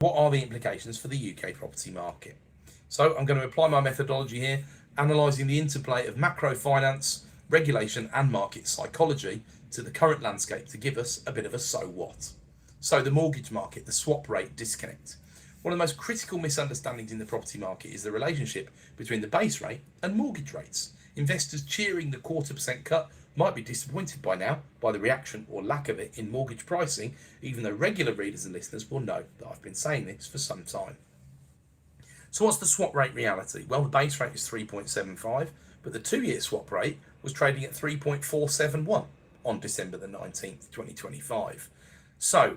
What are the implications for the UK property market? So I'm going to apply my methodology here, analysing the interplay of macro finance, regulation and market psychology to the current landscape to give us a bit of a so what. So the mortgage market, the swap rate disconnect. One of the most critical misunderstandings in the property market is the relationship between the base rate and mortgage rates. Investors cheering the 0.25% cut might be disappointed by now by the reaction or lack of it in mortgage pricing, even though regular readers and listeners will know that I've been saying this for some time. So what's the swap rate reality? Well, the base rate is 3.75, but the 2-year swap rate was trading at 3.471 on December the 19th, 2025. So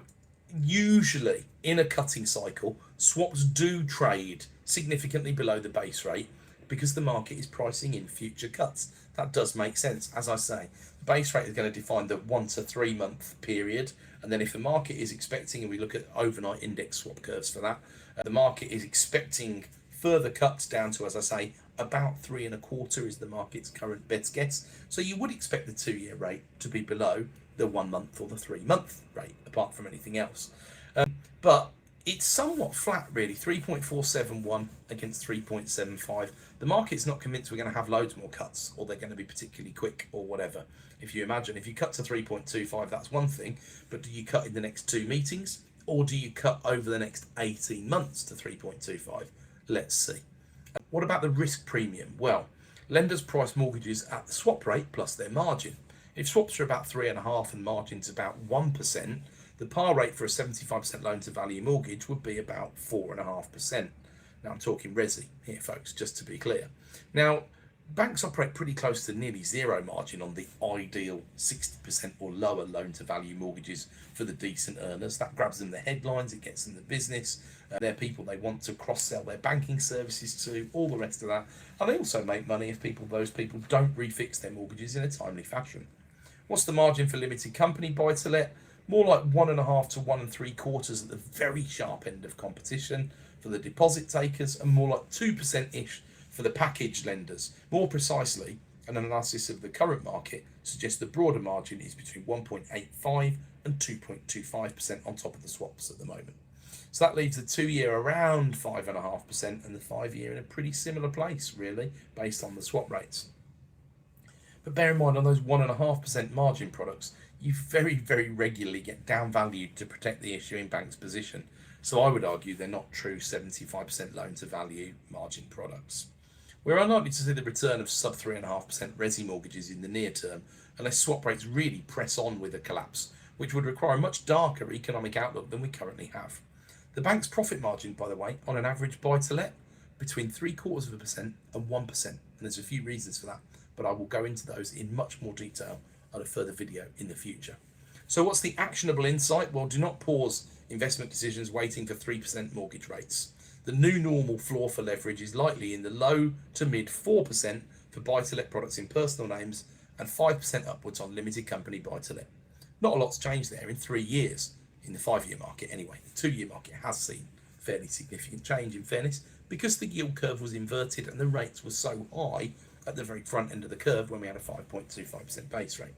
usually in a cutting cycle, swaps do trade significantly below the base rate because the market is pricing in future cuts. That does make sense. As I say, the base rate is going to define the 1 to 3 month period, and then if the market is expecting, and we look at overnight index swap curves for that, the market is expecting further cuts down to, as I say, about 3.25 is the market's current best guess. So you would expect the 2-year rate to be below the 1 month or the 3 month rate, apart from anything else. But it's somewhat flat, really, 3.471 against 3.75. The market's not convinced we're going to have loads more cuts, or they're going to be particularly quick, or whatever. If you imagine, if you cut to 3.25, that's one thing, but do you cut in the next 2 meetings, or do you cut over the next 18 months to 3.25? Let's see. What about the risk premium? Well, lenders price mortgages at the swap rate plus their margin. If swaps are about 3.5 and margin's about 1%, the par rate for a 75% loan to value mortgage would be about 4.5%. Now I'm talking resi here, folks, just to be clear. Now, banks operate pretty close to nearly zero margin on the ideal 60% or lower loan to value mortgages for the decent earners. That grabs them the headlines, it gets them the business. They're people they want to cross-sell their banking services to, all the rest of that. And they also make money if those people don't refix their mortgages in a timely fashion. What's the margin for limited company buy-to-let? More like 1.5 to 1.75 at the very sharp end of competition for the deposit takers, and more like 2%-ish for the package lenders. More precisely, an analysis of the current market suggests the broader margin is between 1.85 and 2.25% on top of the swaps at the moment. So that leaves the 2-year around 5.5% and the 5-year in a pretty similar place, really, based on the swap rates. But bear in mind, on those 1.5% margin products, you very, very regularly get downvalued to protect the issuing bank's position. So I would argue they're not true 75% loan to value margin products. We're unlikely to see the return of sub 3.5% resi mortgages in the near term unless swap rates really press on with a collapse, which would require a much darker economic outlook than we currently have. The bank's profit margin, by the way, on an average buy-to-let, between 0.75% and 1%. And there's a few reasons for that, but I will go into those in much more detail on a further video in the future. So what's the actionable insight? Well, do not pause investment decisions waiting for 3% mortgage rates. The new normal floor for leverage is likely in the low to mid 4% for buy-to-let products in personal names and 5% upwards on limited company buy-to-let. Not a lot's changed there in 3 years, in the 5-year market anyway. The 2-year market has seen fairly significant change, in fairness, because the yield curve was inverted and the rates were so high at the very front end of the curve when we had a 5.25% base rate.